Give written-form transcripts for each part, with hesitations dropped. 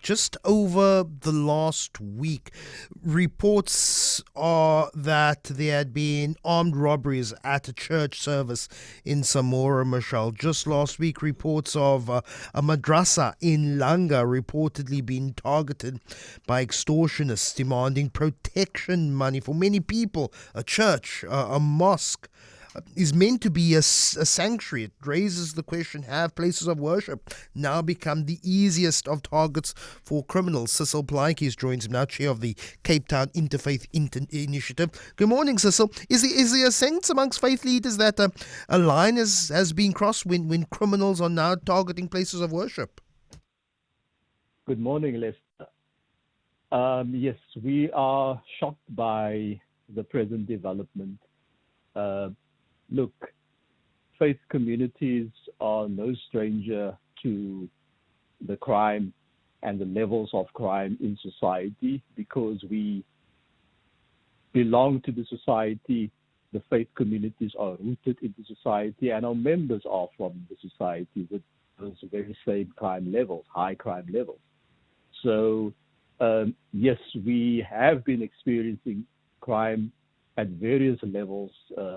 just over the last week, reports are that there had been armed robberies at a church service in Samora Machel. Just last week, reports of a madrasa in Langa reportedly being targeted by extortionists demanding protection money for many people. A church, a mosque, is meant to be a sanctuary. It raises the question, have places of worship now become the easiest of targets for criminals? Cecil Plaatjies joins him now, chair of the Cape Town Interfaith Initiative. Good morning, Cecil. Is there a sense amongst faith leaders that a line has been crossed when criminals are now targeting places of worship? Good morning, Lester. Yes, we are shocked by the present development. Look, faith communities are no stranger to the crime and the levels of crime in society because we belong to the society. The faith communities are rooted in the society, and our members are from the society with those very same crime levels, high crime levels. So, yes, we have been experiencing crime at various levels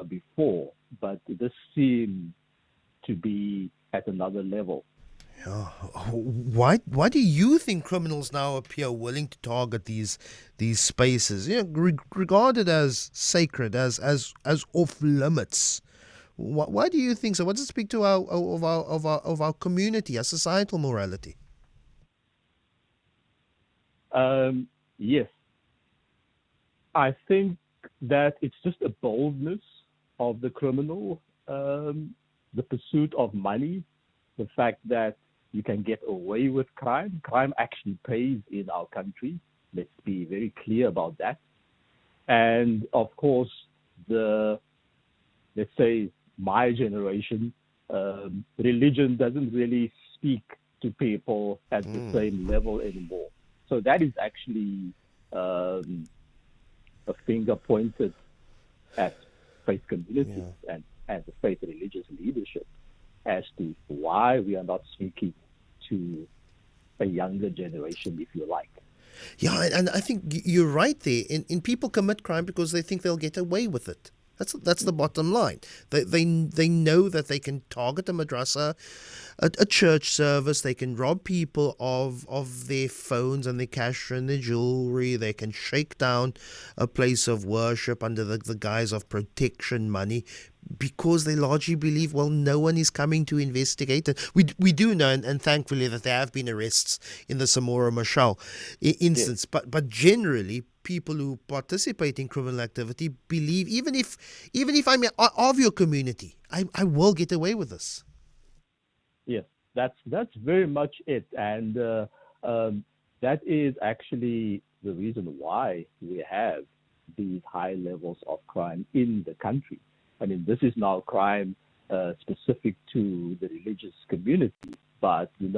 before, but this seemed to be at another level. Yeah. Why do you think criminals now appear willing to target these spaces, regarded as sacred, as off limits? Why do you think so? What does it speak to our community, our societal morality? Yes, I think that it's just a boldness of the criminal, the pursuit of money, the fact that you can get away with crime. Crime actually pays in our country. Let's be very clear about that. And of course, let's say my generation, religion doesn't really speak to people at the same level anymore. So that is actually a finger pointed at faith communities and the faith religious leadership as to why we are not speaking to a younger generation, if you like. Yeah, and I think you're right there. In people commit crime because they think they'll get away with it. That's the bottom line. They know that they can target a madrasa, a church service. They can rob people of their phones and their cash and their jewelry. They can shake down a place of worship under the guise of protection money, because they largely believe, well, no one is coming to investigate it. We do know, and thankfully, that there have been arrests in the Samora Machel instance. Yes. But generally, people who participate in criminal activity believe, even if I'm of your community, I will get away with this. Yes, that's very much it, and that is actually the reason why we have these high levels of crime in the country. I mean, this is now crime specific to the religious community, but we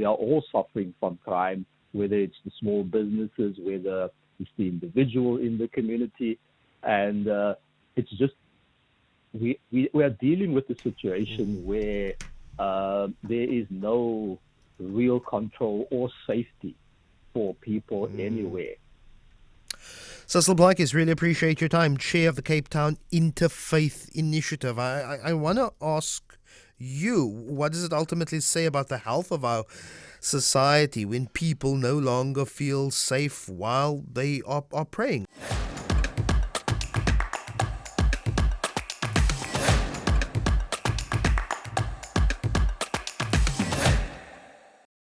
are all suffering from crime, whether it's the small businesses, whether it's the individual in the community, and it's just we are dealing with a situation where there is no real control or safety for people anywhere. Cecil Plaatjies, really appreciate your time. Chair of the Cape Town Interfaith Initiative. I want to ask you, what does it ultimately say about the health of our society when people no longer feel safe while they are praying?